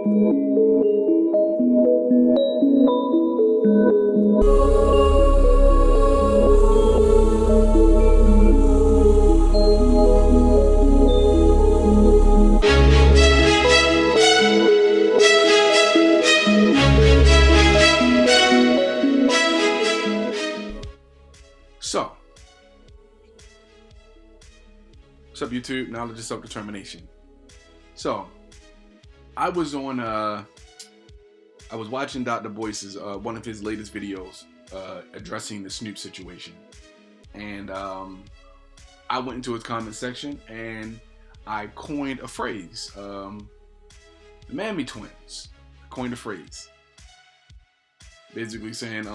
So, what's up, YouTube? Knowledge of self-determination. So, I was watching Dr. Boyce's one of his latest videos addressing the Snoop situation, and I went into his comment section and I coined a phrase. The Mammy Twins. I coined a phrase, basically saying,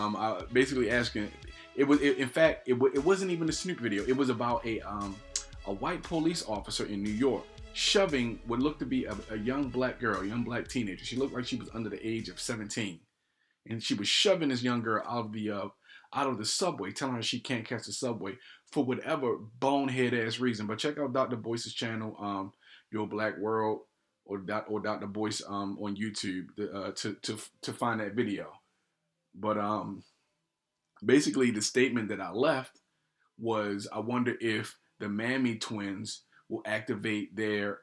basically asking. In fact, it wasn't even a Snoop video. It was about a white police officer in New York shoving what looked to be a young black girl, young black teenager. She looked like she was under the age of 17, and she was shoving this young girl out of the subway, telling her she can't catch the subway for whatever bonehead ass reason. But check out Dr. Boyce's channel, Your Black World, or Dr. Boyce on YouTube to find that video. But basically, the statement that I left was, I wonder if the Mammy Twins will activate their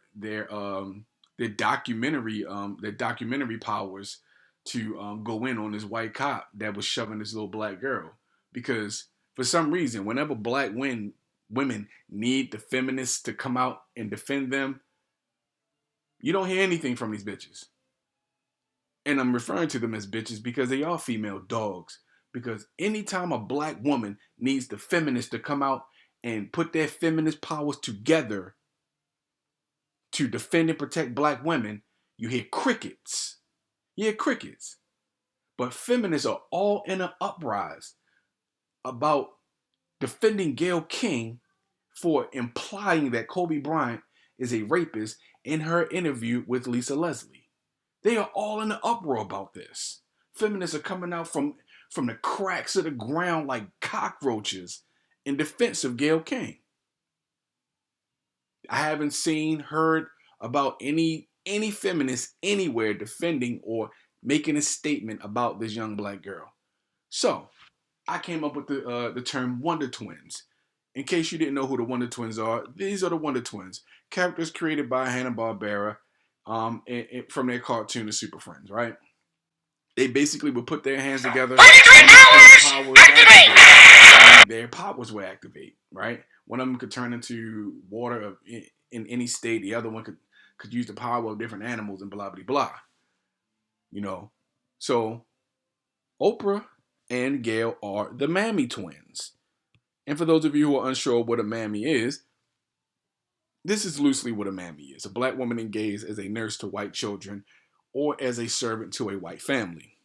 documentary powers to go in on this white cop that was shoving this little black girl. Because for some reason, whenever black women need the feminists to come out and defend them, you don't hear anything from these bitches. And I'm referring to them as bitches because they are female dogs. Because anytime a black woman needs the feminists to come out and put their feminist powers together to defend and protect black women, you hear crickets. You hear crickets. But feminists are all in an uprise about defending Gayle King for implying that Kobe Bryant is a rapist in her interview with Lisa Leslie. They are all in an uproar about this. Feminists are coming out from the cracks of the ground like cockroaches in defense of Gayle King. I haven't heard about any feminist anywhere defending or making a statement about this young black girl. So I came up with the term Wonder Twins. In case you didn't know who the Wonder Twins are, these are the Wonder Twins, characters created by Hanna-Barbera from their cartoon The Super Friends, right? They basically would put their hands together and their powers would activate, right? One of them could turn into water in any state. The other one could use the power of different animals and blah, blah, blah. You know, so Oprah and Gayle are the Mammy Twins. And for those of you who are unsure what a mammy is, this is loosely what a mammy is. A black woman engaged as a nurse to white children or as a servant to a white family.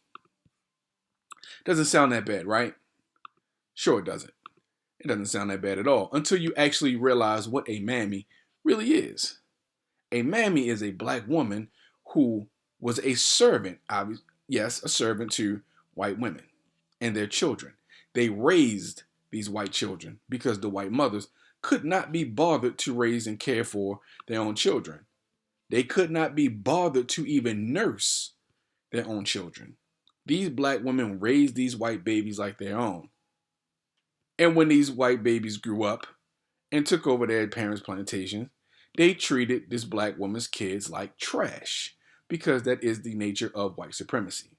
Doesn't sound that bad, right? Sure it doesn't. It doesn't sound that bad at all until you actually realize what a mammy really is. A mammy is a black woman who was a servant, yes, a servant to white women and their children. They raised these white children because the white mothers could not be bothered to raise and care for their own children. They could not be bothered to even nurse their own children. These black women raised these white babies like their own. And when these white babies grew up and took over their parents' plantations, they treated this black woman's kids like trash because that is the nature of white supremacy.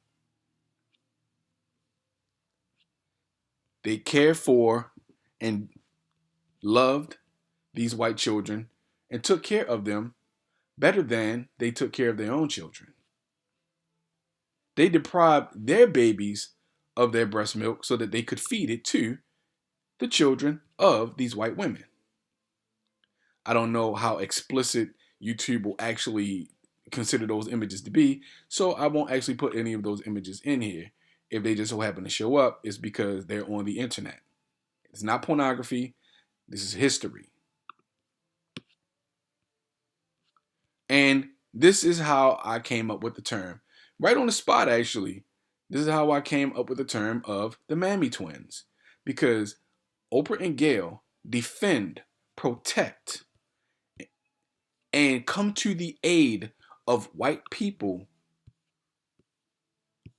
They cared for and loved these white children and took care of them better than they took care of their own children. They deprived their babies of their breast milk so that they could feed it to the children of these white women. I don't know how explicit YouTube will actually consider those images to be, so I won't actually put any of those images in here. If they just so happen to show up, it's because they're on the internet. It's not pornography. This is history. And this is how I came up with the term. Right on the spot, actually. This is how I came up with the term of the Mammy Twins. Because Oprah and Gayle defend, protect, and come to the aid of white people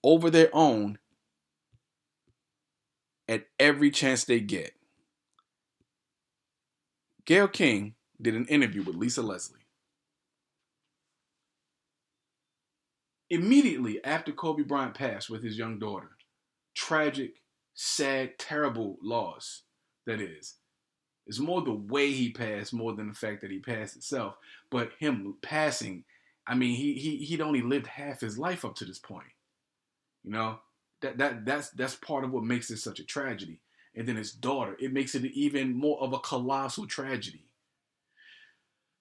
over their own at every chance they get. Gayle King did an interview with Lisa Leslie. Immediately after Kobe Bryant passed with his young daughter, tragic, sad, terrible loss, that is. It's more the way he passed more than the fact that he passed itself. But him passing, I mean, he'd only lived half his life up to this point. You know, that's part of what makes it such a tragedy. And then his daughter, it makes it even more of a colossal tragedy.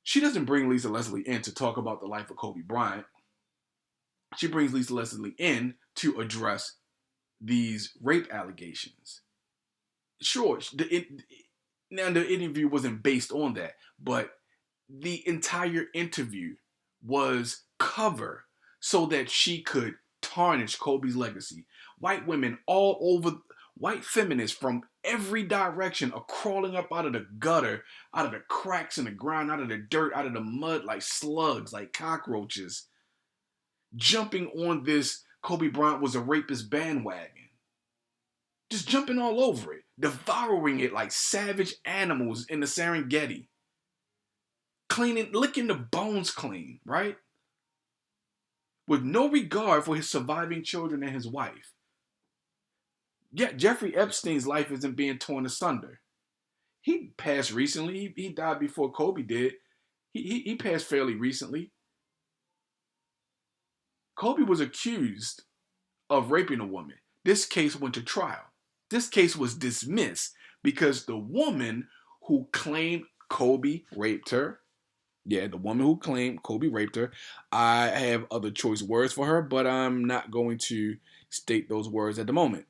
She doesn't bring Lisa Leslie in to talk about the life of Kobe Bryant. She brings Lisa Leslie in to address these rape allegations. Sure, now the interview wasn't based on that, but the entire interview was cover so that she could tarnish Kobe's legacy. White women all over, white feminists from every direction are crawling up out of the gutter, out of the cracks in the ground, out of the dirt, out of the mud like slugs, like cockroaches, jumping on this Kobe Bryant was a rapist bandwagon. Just jumping all over it, devouring it like savage animals in the Serengeti. Licking the bones clean, right? With no regard for his surviving children and his wife. Yet Jeffrey Epstein's life isn't being torn asunder. He passed recently. He died before Kobe did. He passed fairly recently. Kobe was accused of raping a woman. This case went to trial. This case was dismissed because the woman who claimed Kobe raped her, the woman who claimed Kobe raped her, I have other choice words for her, but I'm not going to state those words at the moment.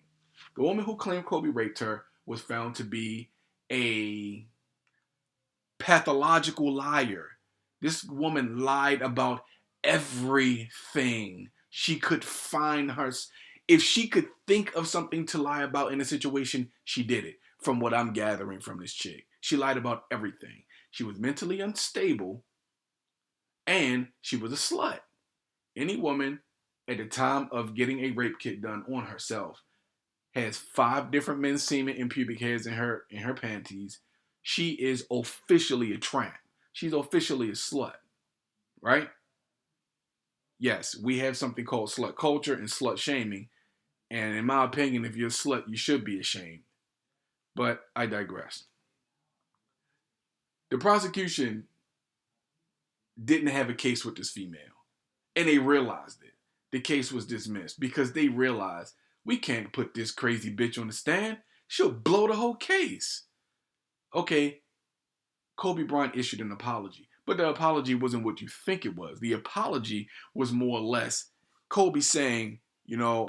The woman who claimed Kobe raped her was found to be a pathological liar. This woman lied about everything. She could find her. If she could think of something to lie about in a situation, she did it. From what I'm gathering from this chick, she lied about everything. She was mentally unstable, and she was a slut. Any woman at the time of getting a rape kit done on herself has 5 different men's semen and pubic hairs in her panties. She is officially a tramp. She's officially a slut, right? Yes, we have something called slut culture and slut shaming. And in my opinion, if you're a slut, you should be ashamed. But I digress. The prosecution didn't have a case with this female. And they realized it. The case was dismissed because they realized we can't put this crazy bitch on the stand. She'll blow the whole case. Okay, Kobe Bryant issued an apology. But the apology wasn't what you think it was. The apology was more or less Kobe saying, you know,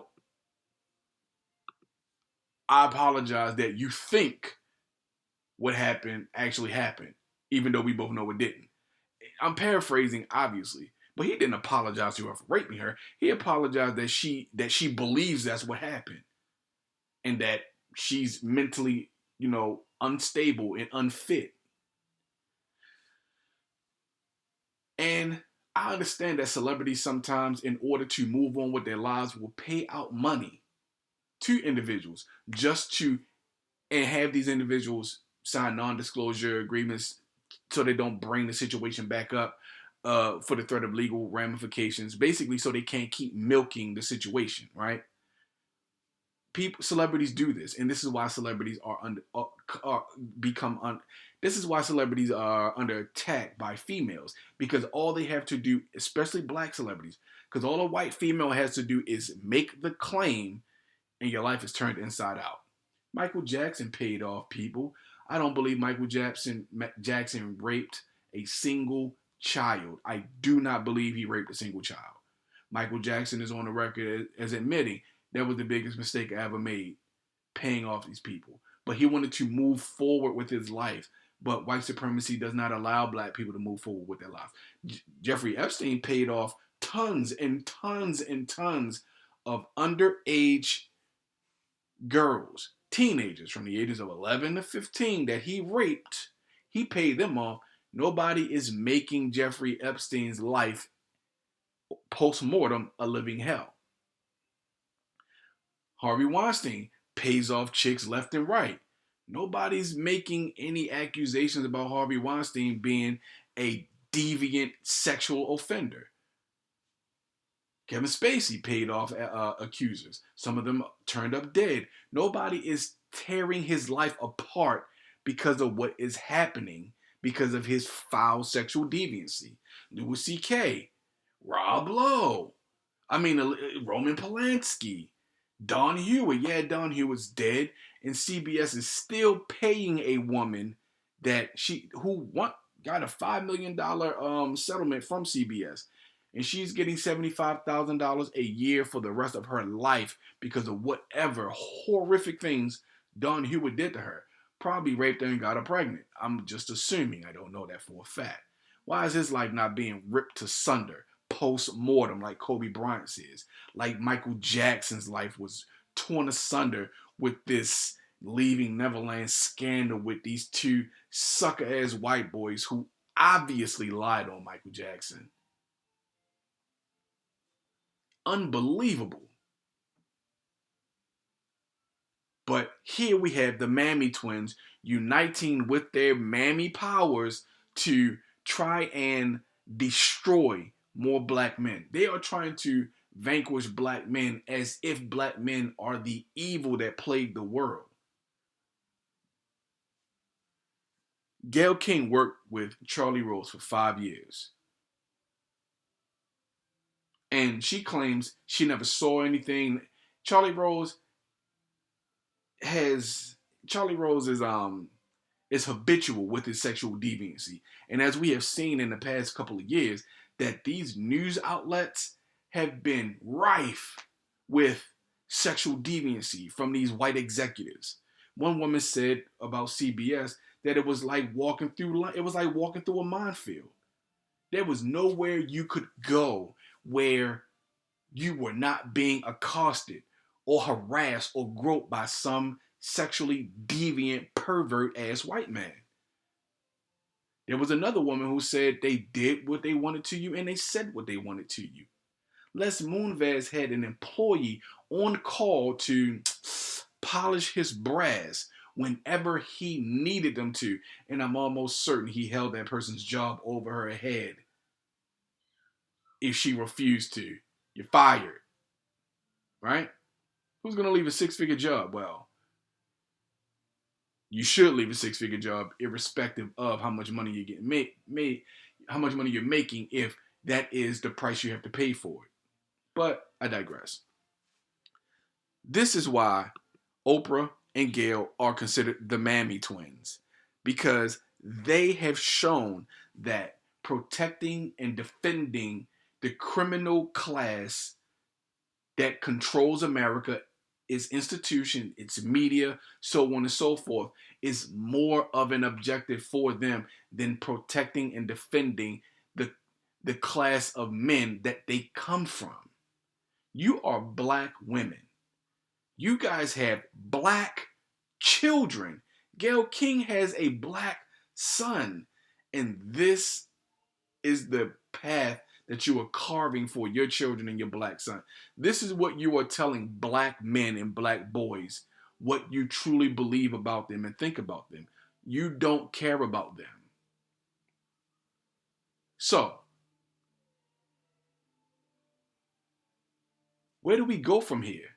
I apologize that you think what happened actually happened, even though we both know it didn't. I'm paraphrasing, obviously, but he didn't apologize to her for raping her. He apologized that she believes that's what happened, and that she's mentally, unstable and unfit. And I understand that celebrities sometimes, in order to move on with their lives, will pay out money to individuals and have these individuals sign non-disclosure agreements so they don't bring the situation back up for the threat of legal ramifications, basically so they can't keep milking the situation, right? Celebrities do this, and this is why celebrities this is why celebrities are under attack by females, because all they have to do, especially black celebrities, because all a white female has to do is make the claim and your life is turned inside out. Michael Jackson paid off people. I don't believe Michael Jackson raped a single child. I do not believe he raped a single child. Michael Jackson is on the record as admitting that was the biggest mistake I ever made, paying off these people. But he wanted to move forward with his life. But white supremacy does not allow black people to move forward with their lives. Jeffrey Epstein paid off tons and tons and tons of underage girls, teenagers from the ages of 11 to 15 that he raped. He paid them off. Nobody is making Jeffrey Epstein's life post-mortem a living hell. Harvey Weinstein pays off chicks left and right. Nobody's making any accusations about Harvey Weinstein being a deviant sexual offender. Kevin Spacey paid off accusers. Some of them turned up dead. Nobody is tearing his life apart because of what is happening, because of his foul sexual deviancy. Louis C.K., Rob Lowe, Roman Polanski, Don Hewitt. Yeah, Don Hewitt's dead, and CBS is still paying a woman who got a $5 million settlement from CBS. And she's getting $75,000 a year for the rest of her life because of whatever horrific things Don Hewitt did to her. Probably raped her and got her pregnant. I'm just assuming. I don't know that for a fact. Why is his life not being ripped to sunder post-mortem like Kobe Bryant's is? Like Michael Jackson's life was torn asunder with this Leaving Neverland scandal with these two sucker-ass white boys who obviously lied on Michael Jackson. Unbelievable. But here we have the Mammy Twins uniting with their Mammy powers to try and destroy more black men. They are trying to vanquish black men as if black men are the evil that plagued the world. Gayle King worked with Charlie Rose for 5 years. And she claims she never saw anything. Charlie Rose is habitual with his sexual deviancy. And as we have seen in the past couple of years, that these news outlets have been rife with sexual deviancy from these white executives. One woman said about CBS that it was like walking through a minefield. There was nowhere you could go where you were not being accosted or harassed or groped by some sexually deviant pervert ass white man. There was another woman who said they did what they wanted to you and they said what they wanted to you. Les Moonves had an employee on call to polish his brass whenever he needed them to, and I'm almost certain he held that person's job over her head if she refused to. You're fired, right? Who's going to leave a six-figure job? Well, you should leave a six-figure job irrespective of how much money you're getting how much money you're making, if that is the price you have to pay for it. But I digress. This is why Oprah and Gayle are considered the Mammy Twins, because they have shown that protecting and defending the criminal class that controls America, its institution, its media, so on and so forth, is more of an objective for them than protecting and defending the class of men that they come from. You are black women. You guys have black children. Gayle King has a black son. And this is the path that you are carving for your children and your black son. This is what you are telling black men and black boys, what you truly believe about them and think about them. You don't care about them. So, where do we go from here?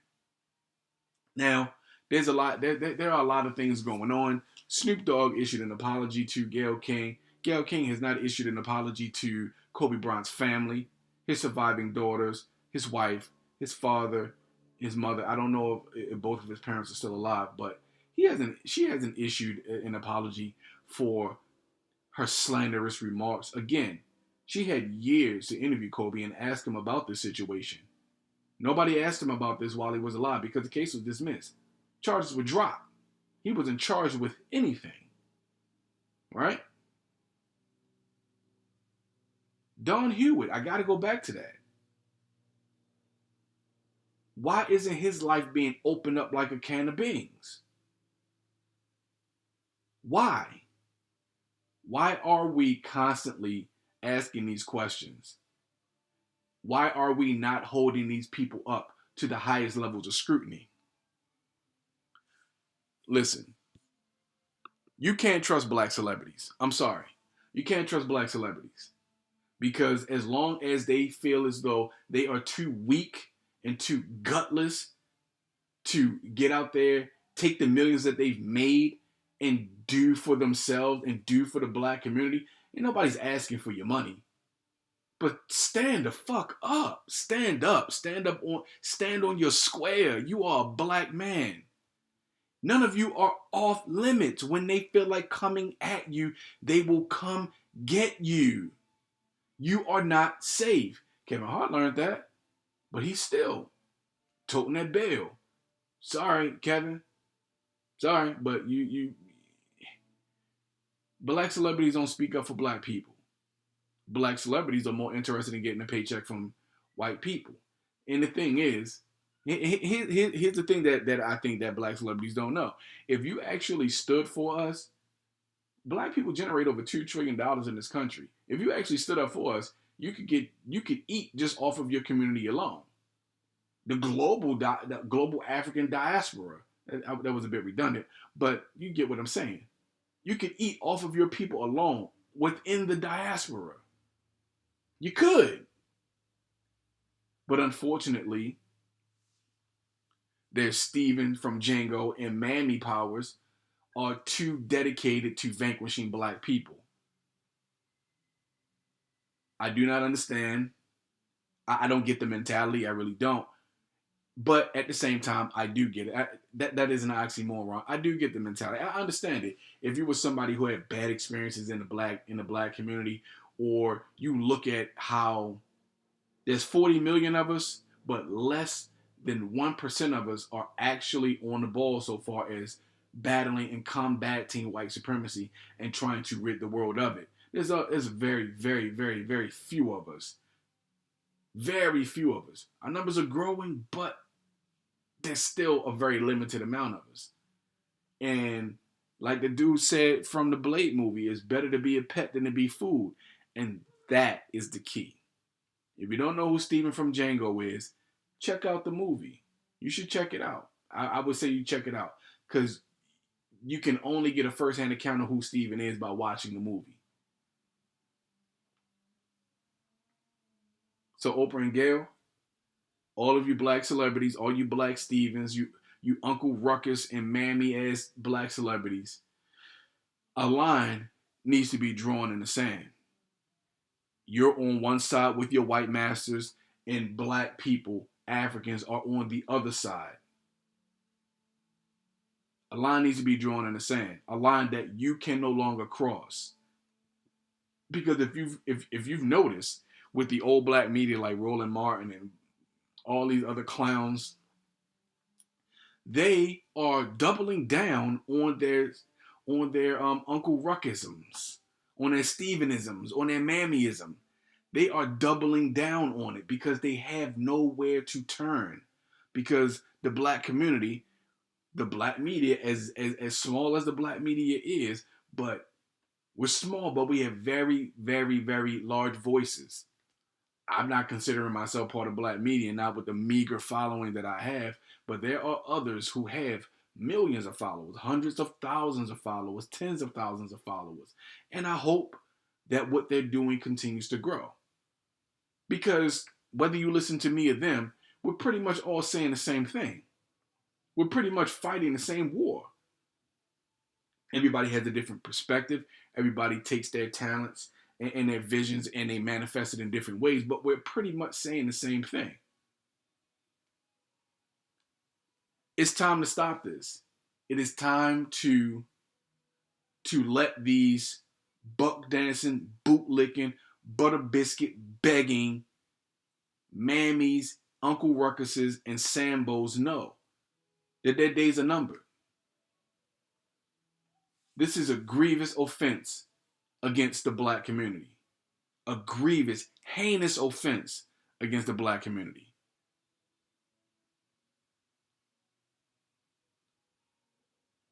Now, there's a lot. There are a lot of things going on. Snoop Dogg issued an apology to Gayle King. Gayle King has not issued an apology to Kobe Bryant's family, his surviving daughters, his wife, his father, his mother. I don't know if both of his parents are still alive, but she hasn't issued an apology for her slanderous remarks. Again, she had years to interview Kobe and ask him about this situation. Nobody asked him about this while he was alive because the case was dismissed. Charges were dropped. He wasn't charged with anything. Right? Don Hewitt, I got to go back to that. Why isn't his life being opened up like a can of beans? Why? Why are we constantly asking these questions? Why are we not holding these people up to the highest levels of scrutiny? listen, you can't trust black celebrities. I'm sorry. You can't trust black celebrities. Because as long as they feel as though they are too weak and too gutless to get out there, take the millions that they've made and do for themselves and do for the black community, ain't nobody's asking for your money. But stand the fuck up. Stand up. Stand on your square. You are a black man. None of you are off limits. When they feel like coming at you, they will come get you. You are not safe. Kevin Hart learned that, but he's still toting that bail. Sorry, Kevin. Sorry, but you black celebrities don't speak up for black people. Black celebrities are more interested in getting a paycheck from white people. And the thing is, here's the thing that I think that black celebrities don't know. If you actually stood for us, black people generate over $2 trillion in this country. If you actually stood up for us, you could eat just off of your community alone. The global African diaspora, that was a bit redundant, but you get what I'm saying. You could eat off of your people alone within the diaspora. You could. But unfortunately, there's Steven from Django and Mammy Powers are too dedicated to vanquishing black people. I do not understand. I don't get the mentality. I really don't. But at the same time, I do get it. That is an oxymoron. I do get the mentality. I understand it. If you were somebody who had bad experiences in the black community, or you look at how there's 40 million of us, but less than 1% of us are actually on the ball so far as battling and combating white supremacy and trying to rid the world of it. There's very, very, very, very few of us. Very few of us. Our numbers are growing, but there's still a very limited amount of us. And like the dude said from the Blade movie, it's better to be a pet than to be food. And that is the key. If you don't know who Steven from Django is, check out the movie. You should check it out. I would say you check it out. Because you can only get a first-hand account of who Steven is by watching the movie. So Oprah and Gail, all of you black celebrities, all you black Stevens, you Uncle Ruckus and Mammy ass black celebrities, a line needs to be drawn in the sand. You're on one side with your white masters, and black people, Africans, are on the other side. A line needs to be drawn in the sand. A line that you can no longer cross. Because if you've noticed with the old black media like Roland Martin and all these other clowns, they are doubling down on their Uncle Ruckisms, on their Stevenisms, on their Mammyism. They are doubling down on it because they have nowhere to turn. Because the black community, the black media, as small as the black media is, but we're small, but we have very, very, very large voices. I'm not considering myself part of black media, not with the meager following that I have, but there are others who have millions of followers, hundreds of thousands of followers, tens of thousands of followers. And I hope that what they're doing continues to grow. Because whether you listen to me or them, we're pretty much all saying the same thing. We're pretty much fighting the same war. Everybody has a different perspective. Everybody takes their talents and their visions and they manifest it in different ways, but we're pretty much saying the same thing. It's time to stop this. It is time to let these buck dancing, boot licking, butter biscuit begging Mammies, Uncle Ruckuses, and Sambos know that their days are numbered. This is a grievous offense against the black community. A grievous, heinous offense against the black community.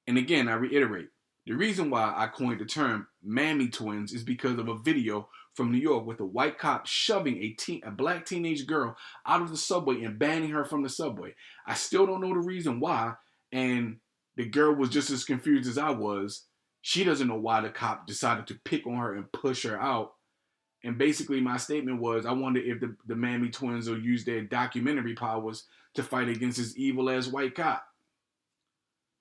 And again, I reiterate, the reason why I coined the term Mammy Twins is because of a video from New York with a white cop shoving a black teenage girl out of the subway and banning her from the subway. I still don't know the reason why, and The girl was just as confused as I was. She doesn't know why the cop decided to pick on her and push her out. And basically, my statement was, I wonder if the Mammy Twins will use their documentary powers to fight against this evil ass white cop.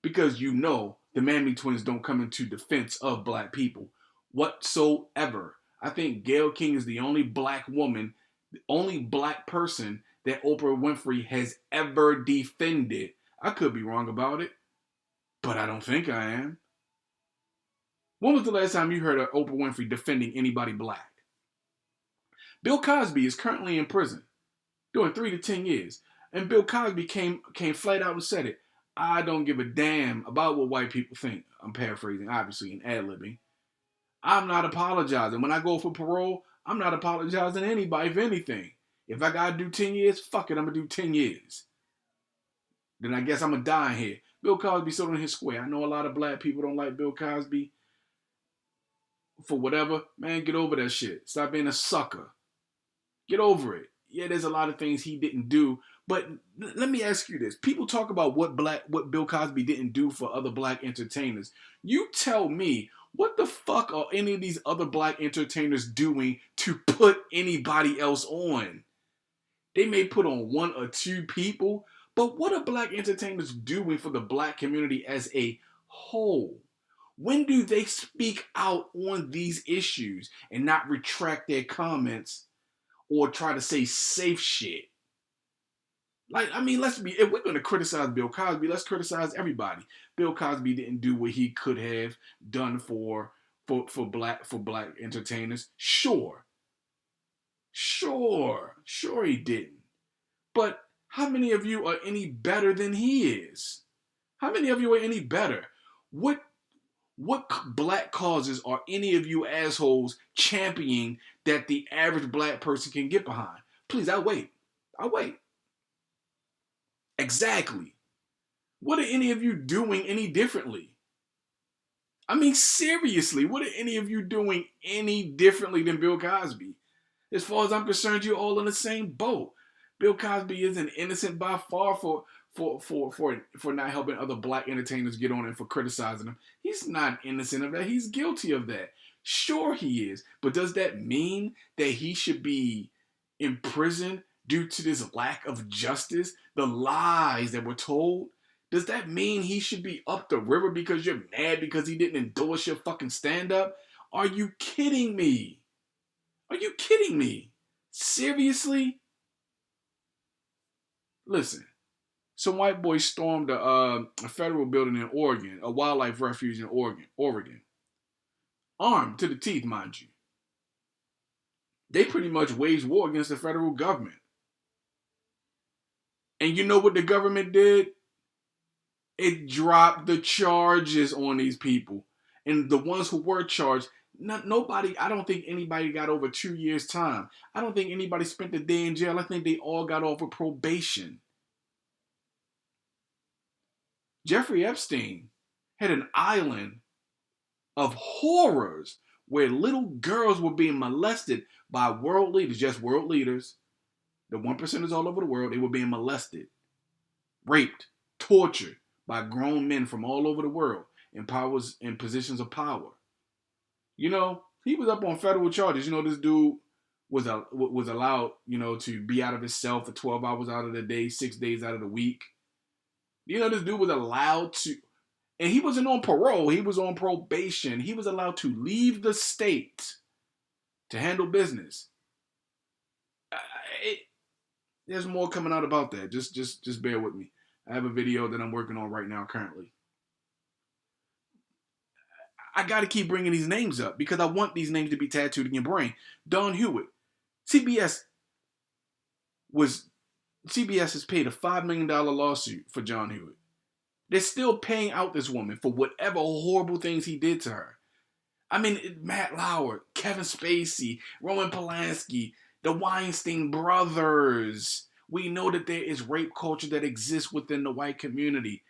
Because the Mammy Twins don't come into defense of black people whatsoever. I think Gayle King is the only black woman, the only black person that Oprah Winfrey has ever defended. I could be wrong about it, but I don't think I am. When was the last time you heard of Oprah Winfrey defending anybody black? Bill Cosby is currently in prison, doing 3 to 10 years. And Bill Cosby came flat out and said it. I don't give a damn about what white people think. I'm paraphrasing, obviously, and ad-libbing. I'm not apologizing. When I go for parole, I'm not apologizing to anybody for anything. If I gotta do 10 years, fuck it, I'm gonna do 10 years. Then I guess I'm gonna die here. Bill Cosby stood on his square. I know a lot of black people don't like Bill Cosby for whatever. Man, get over that shit. Stop being a sucker. Get over it. Yeah, there's a lot of things he didn't do, but let me ask you this. People talk about what Bill Cosby didn't do for other black entertainers. You tell me, what the fuck are any of these other black entertainers doing to put anybody else on? They may put on 1 or 2 people, but what are black entertainers doing for the black community as a whole? When do they speak out on these issues and not retract their comments or try to say safe shit? Like, I mean, if we're going to criticize Bill Cosby, let's criticize everybody. Bill Cosby didn't do what he could have done for black entertainers. Sure he didn't. But how many of you are any better than he is? How many of you are any better? What black causes are any of you assholes championing that the average black person can get behind? Please, I'll wait. Exactly. What are any of you doing any differently? I mean, seriously, what are any of you doing any differently than Bill Cosby? As far as I'm concerned, you're all in the same boat. Bill Cosby isn't innocent by far for not helping other black entertainers get on and for criticizing him. He's not innocent of that. He's guilty of that. Sure he is. But does that mean that he should be in prison due to this lack of justice? The lies that were told? Does that mean he should be up the river because you're mad because he didn't endorse your fucking stand-up? Are you kidding me? Seriously? Listen, some white boys stormed a federal building in Oregon, a wildlife refuge in Oregon. Armed to the teeth, mind you. They pretty much waged war against the federal government. And you know what the government did? It dropped the charges on these people. And the ones who were charged, nobody, I don't think anybody got over 2 years' time. I don't think anybody spent a day in jail. I think they all got off with probation. Jeffrey Epstein had an island of horrors where little girls were being molested by world leaders, just world leaders. The 1%ers all over the world, they were being molested, raped, tortured by grown men from all over the world in positions of power. You know, he was up on federal charges. You know, this dude was allowed, to be out of his cell for 12 hours out of the day, 6 days out of the week. You know, this dude was allowed to, and he wasn't on parole. He was on probation. He was allowed to leave the state to handle business. There's more coming out about that. Just bear with me. I have a video that I'm working on right now currently. I got to keep bringing these names up because I want these names to be tattooed in your brain. Don Hewitt. CBS has paid a $5 million lawsuit for John Hewitt. They're still paying out this woman for whatever horrible things he did to her. I mean, Matt Lauer, Kevin Spacey, Roman Polanski, the Weinstein brothers. We know that there is rape culture that exists within the white community.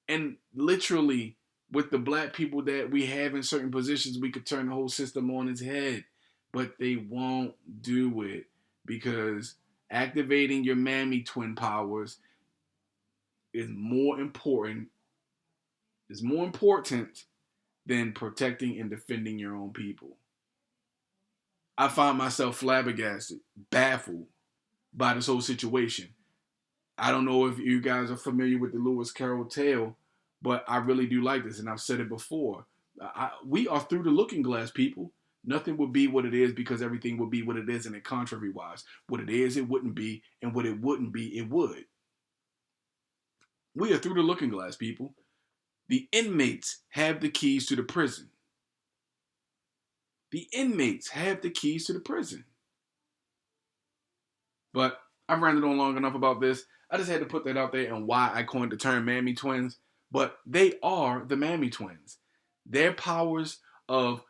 And literally, with the black people that we have in certain positions, we could turn the whole system on its head. But they won't do it because activating your Mammy twin powers is more important is more important than protecting and defending your own people. I find myself flabbergasted, baffled by this whole situation. I don't know if you guys are familiar with the Lewis Carroll tale, but I really do like this, and I've said it before. We are through the looking glass, people. Nothing would be what it is because everything would be what it is, and it contrary-wise. What it is, it wouldn't be, and what it wouldn't be, it would. We are through the looking glass, people. The inmates have the keys to the prison. The inmates have the keys to the prison. But I've ranted on long enough about this. I just had to put that out there and why I coined the term Mammy Twins. But they are the Mammy Twins. Their powers of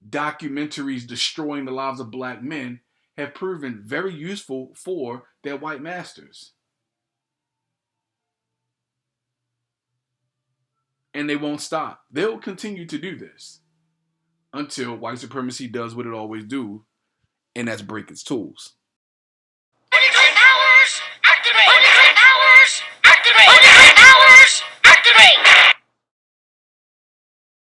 documentaries destroying the lives of black men have proven very useful for their white masters. And they won't stop. They'll continue to do this until white supremacy does what it always do, and that's break its tools. Powers activate! Powers activate! Powers activate!